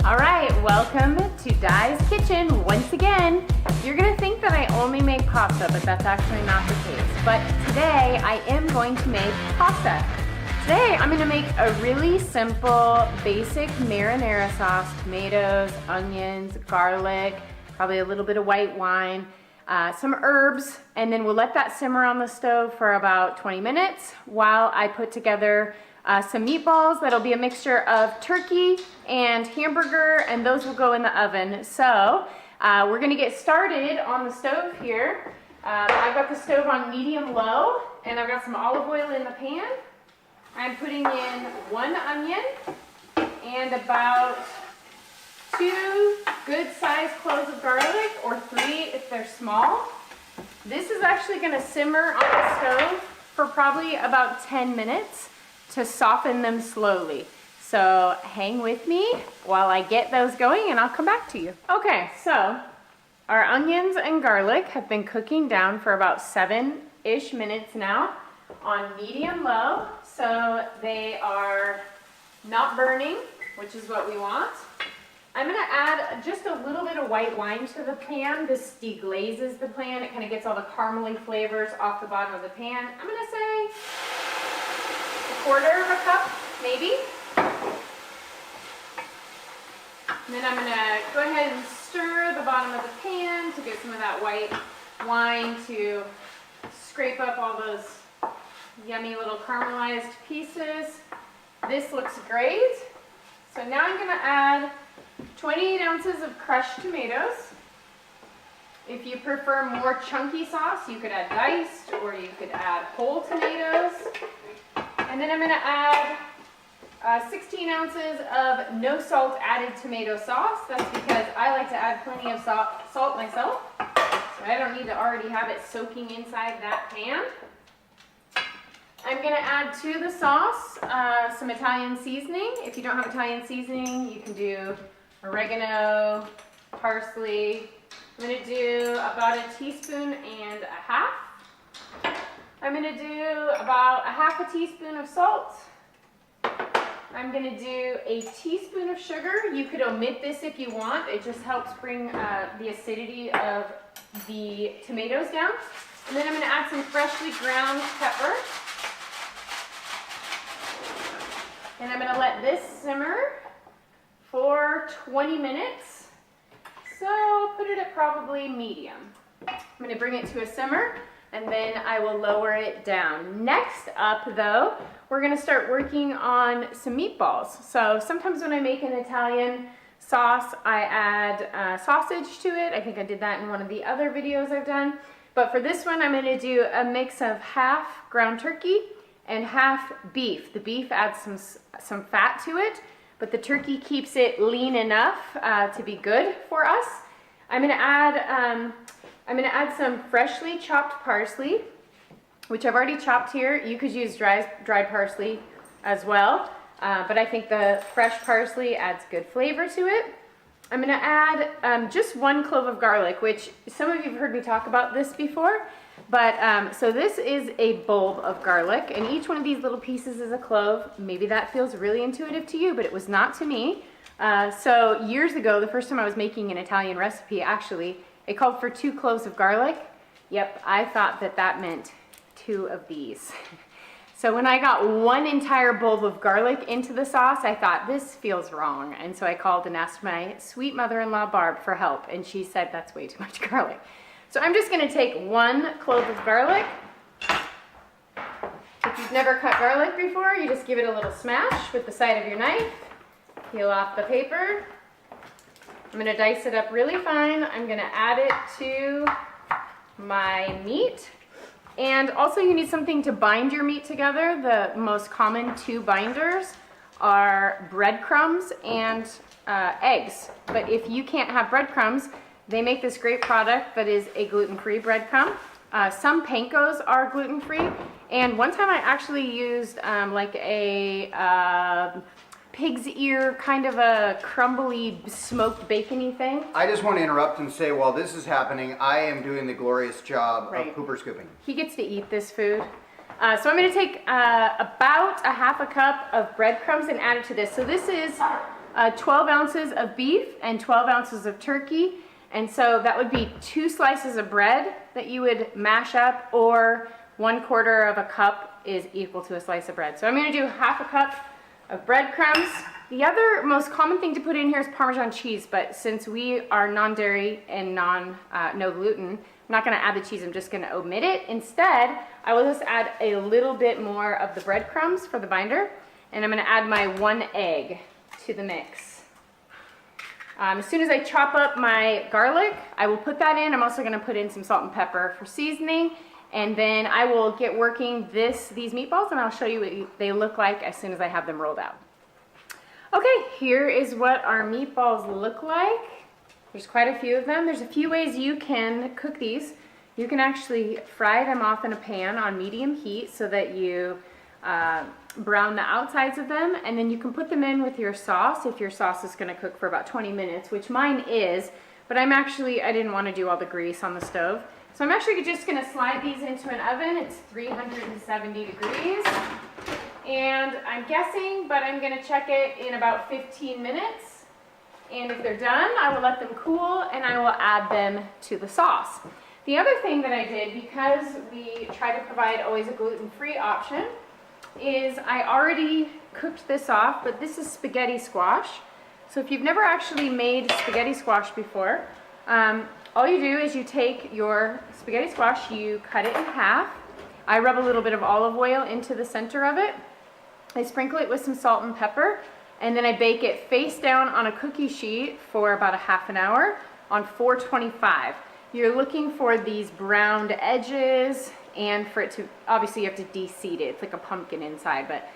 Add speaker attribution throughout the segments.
Speaker 1: All right, welcome to Di's Kitchen once again. You're gonna think that I only make pasta, but that's actually not the case. But today I am going to make pasta. Today I'm gonna make a really simple, basic marinara sauce, tomatoes, onions, garlic, probably a little bit of white wine, some herbs, and then we'll let that simmer on the stove for about 20 minutes while I put together some meatballs. That'll be a mixture of turkey and hamburger, and those will go in the oven. So we're gonna get started on the stove here. I've got the stove on medium-low, and I've got some olive oil in the pan. I'm putting in 1 onion and about 2 good-sized cloves of garlic, or 3 if they're small. This is actually gonna simmer on the stove for probably about 10 minutes to soften them slowly. So hang with me while I get those going and I'll come back to you. Okay, so our onions and garlic have been cooking down for about 7-ish minutes now on medium-low. So they are not burning, which is what we want. I'm gonna add just a little bit of white wine to the pan. This deglazes the pan. It kind of gets all the caramely flavors off the bottom of the pan. I'm gonna say 1/4 cup, maybe. And then I'm gonna go ahead and stir the bottom of the pan to get some of that white wine to scrape up all those yummy little caramelized pieces. This looks great. So now I'm gonna add 28 ounces of crushed tomatoes. If you prefer more chunky sauce, you could add diced, or you could add whole tomatoes. And then I'm gonna add 16 ounces of no salt added tomato sauce. That's because I like to add plenty of salt myself. So I don't need to already have it soaking inside that pan. I'm gonna add to the sauce some Italian seasoning. If you don't have Italian seasoning, you can do oregano, parsley. I'm gonna do about 1.5 teaspoons. I'm gonna do about 1/2 teaspoon of salt. I'm gonna do 1 teaspoon of sugar. You could omit this if you want. It just helps bring the acidity of the tomatoes down. And then I'm gonna add some freshly ground pepper. And I'm gonna let this simmer for 20 minutes. So put it at probably medium. I'm gonna bring it to a simmer, and then I will lower it down. Next up though, we're gonna start working on some meatballs. So sometimes when I make an Italian sauce, I add sausage to it. I think I did that in one of the other videos I've done. But for this one, I'm gonna do a mix of half ground turkey and half beef. The beef adds some fat to it, but the turkey keeps it lean enough to be good for us. I'm gonna add some freshly chopped parsley, which I've already chopped here. You could use dried parsley as well, but I think the fresh parsley adds good flavor to it. I'm gonna add just 1 clove of garlic, which some of you have heard me talk about this before, but so this is a bulb of garlic, and each one of these little pieces is a clove. Maybe that feels really intuitive to you, but it was not to me. So years ago, the first time I was making an Italian recipe, actually, it called for 2 cloves of garlic. Yep, I thought that meant 2 of these. So when I got 1 entire bulb of garlic into the sauce, I thought, this feels wrong. And so I called and asked my sweet mother-in-law, Barb, for help. And she said, that's way too much garlic. So I'm just gonna take 1 clove of garlic. If you've never cut garlic before, you just give it a little smash with the side of your knife. Peel off the paper. I'm gonna dice it up really fine. I'm gonna add it to my meat. And also you need something to bind your meat together. The most common 2 binders are breadcrumbs and eggs. But if you can't have breadcrumbs, they make this great product that is a gluten-free breadcrumb. Some pankos are gluten-free. And one time I actually used like a pig's ear, kind of a crumbly smoked bacony thing.
Speaker 2: I just want to interrupt and say while this is happening, I am doing the glorious job
Speaker 1: Right.
Speaker 2: of pooper scooping.
Speaker 1: He gets to eat this food. So I'm going to take about 1/2 cup of breadcrumbs and add it to this. So this is 12 ounces of beef and 12 ounces of turkey. And so that would be 2 slices of bread that you would mash up, or 1/4 of a cup is equal to a slice of bread. So I'm gonna do 1/2 cup of breadcrumbs. The other most common thing to put in here is Parmesan cheese, but since we are non-dairy and no gluten, I'm not gonna add the cheese, I'm just gonna omit it. Instead, I will just add a little bit more of the breadcrumbs for the binder, and I'm gonna add my 1 egg to the mix. As soon as I chop up my garlic, I will put that in. I'm also gonna put in some salt and pepper for seasoning, and then I will get working these meatballs, and I'll show you what they look like as soon as I have them rolled out. Okay, here is what our meatballs look like. There's quite a few of them. There's a few ways you can cook these. You can actually fry them off in a pan on medium heat so that you brown the outsides of them, and then you can put them in with your sauce if your sauce is going to cook for about 20 minutes, which mine is, but I didn't want to do all the grease on the stove. So I'm actually just going to slide these into an oven. It's 370 degrees, and I'm guessing, but I'm going to check it in about 15 minutes. And if they're done, I will let them cool, and I will add them to the sauce. The other thing that I did, because we try to provide always a gluten-free option, is I already cooked this off, but this is spaghetti squash. So if you've never actually made spaghetti squash before, all you do is you take your spaghetti squash, you cut it in half. I rub a little bit of olive oil into the center of it. I sprinkle it with some salt and pepper, and then I bake it face down on a cookie sheet for about a half an hour on 425. You're looking for these browned edges, and for it to, obviously you have to de-seed it. It's like a pumpkin inside, but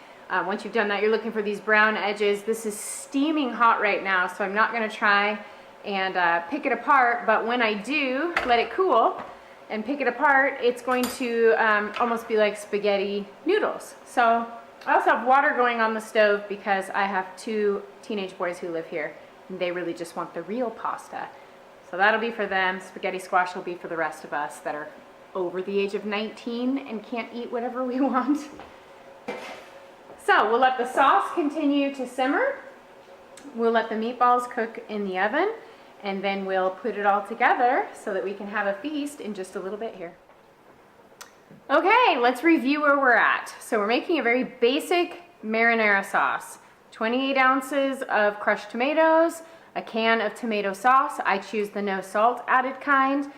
Speaker 1: once you've done that, you're looking for these brown edges. This is steaming hot right now, so I'm not gonna try and pick it apart, but when I do let it cool and pick it apart, it's going to almost be like spaghetti noodles. So I also have water going on the stove because I have 2 teenage boys who live here, and they really just want the real pasta. So that'll be for them. Spaghetti squash will be for the rest of us that are over the age of 19 and can't eat whatever we want. So we'll let the sauce continue to simmer. We'll let the meatballs cook in the oven, and then we'll put it all together so that we can have a feast in just a little bit here. Okay, let's review where we're at. So we're making a very basic marinara sauce. 28 ounces of crushed tomatoes, a can of tomato sauce. I choose the no salt added kind.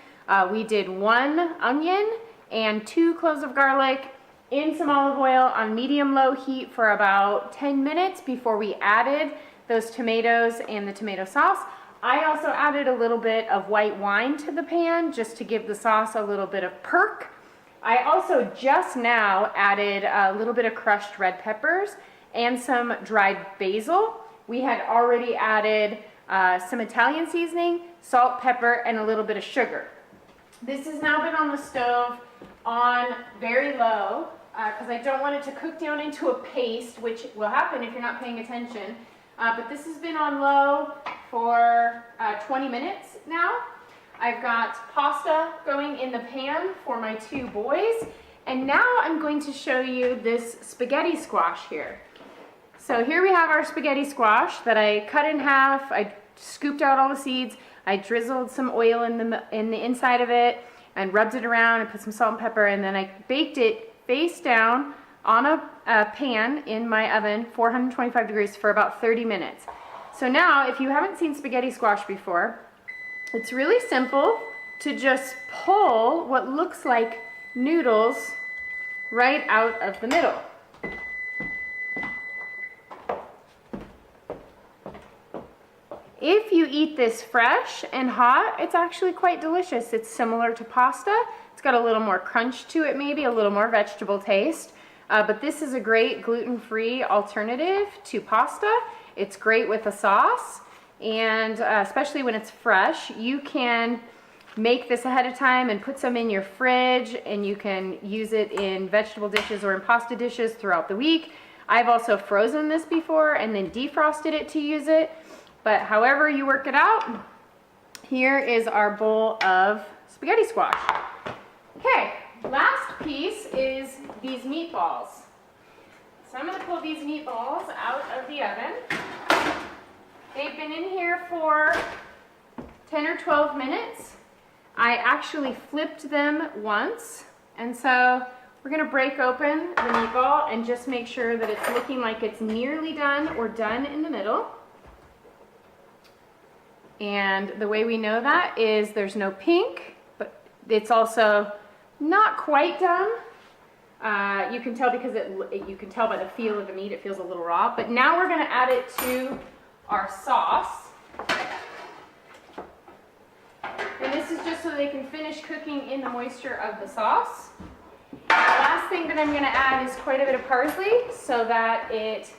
Speaker 1: We did 1 onion and 2 cloves of garlic in some olive oil on medium-low heat for about 10 minutes before we added those tomatoes and the tomato sauce. I also added a little bit of white wine to the pan just to give the sauce a little bit of perk. I also just now added a little bit of crushed red peppers and some dried basil. We had already added some Italian seasoning, salt, pepper, and a little bit of sugar. This has now been on the stove on very low because I don't want it to cook down into a paste, which will happen if you're not paying attention. But this has been on low for 20 minutes now. I've got pasta going in the pan for my 2 boys. And now I'm going to show you this spaghetti squash here. So here we have our spaghetti squash that I cut in half. I scooped out all the seeds. I drizzled some oil in the inside of it and rubbed it around and put some salt and pepper, and then I baked it face down on a pan in my oven, 425 degrees, for about 30 minutes. So now, if you haven't seen spaghetti squash before, it's really simple to just pull what looks like noodles right out of the middle. If you eat this fresh and hot, it's actually quite delicious. It's similar to pasta. It's got a little more crunch to it, maybe a little more vegetable taste. But this is a great gluten-free alternative to pasta. It's great with a sauce, and especially when it's fresh. You can make this ahead of time and put some in your fridge, and you can use it in vegetable dishes or in pasta dishes throughout the week. I've also frozen this before and then defrosted it to use it. But however you work it out, here is our bowl of spaghetti squash. Okay, last piece is these meatballs. So I'm going to pull these meatballs out of the oven. They've been in here for 10 or 12 minutes. I actually flipped them once, and so we're gonna break open the meatball and just make sure that it's looking like it's nearly done or done in the middle. And the way we know that is there's no pink, but it's also not quite done. You can tell because you can tell by the feel of the meat, it feels a little raw. But now we're gonna add it to our sauce. And this is just so they can finish cooking in the moisture of the sauce. The last thing that I'm going to add is quite a bit of parsley so that it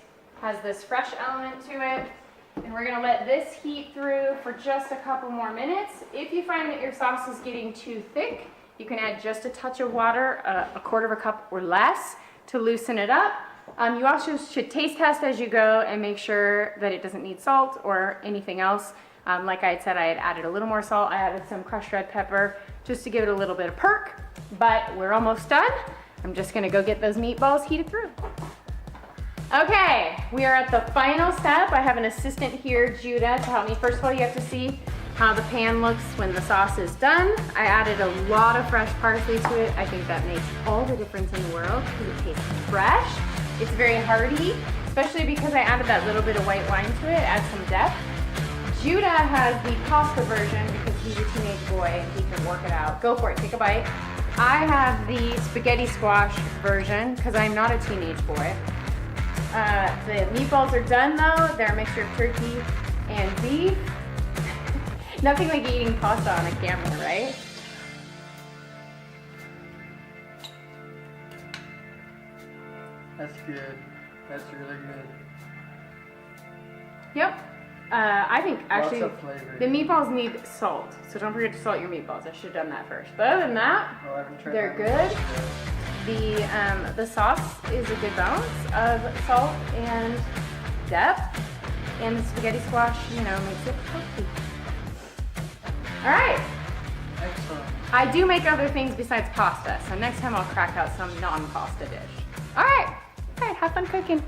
Speaker 1: has this fresh element to it. And we're going to let this heat through for just a couple more minutes. If you find that your sauce is getting too thick, you can add just a touch of water, a quarter of a cup or less, to loosen it up. You also should taste test as you go and make sure that it doesn't need salt or anything else. Like I had said, I had added a little more salt. I added some crushed red pepper just to give it a little bit of perk, but we're almost done. I'm just gonna go get those meatballs heated through. Okay, we are at the final step. I have an assistant here, Judah, to help me. First of all, you have to see how the pan looks when the sauce is done. I added a lot of fresh parsley to it. I think that makes all the difference in the world because it tastes fresh. It's very hearty, especially because I added that little bit of white wine to it, add some depth. Judah has the pasta version because he's a teenage boy and he can work it out. Go for it, take a bite. I have the spaghetti squash version because I'm not a teenage boy. The meatballs are done though. They're a mixture of turkey and beef. Nothing like eating pasta on a camera, right?
Speaker 3: That's good. That's really good.
Speaker 1: Yep. I think actually
Speaker 3: Lots of flavor.
Speaker 1: the meatballs need salt, so don't forget to salt your meatballs. I should have done that first. But other than that,
Speaker 3: Oh, I haven't tried
Speaker 1: they're
Speaker 3: that
Speaker 1: good.
Speaker 3: one.
Speaker 1: The sauce is a good balance of salt and depth, and the spaghetti squash, you know, makes it healthy. All right.
Speaker 3: Excellent.
Speaker 1: I do make other things besides pasta, so next time I'll crack out some non-pasta dish. All right. Have fun cooking.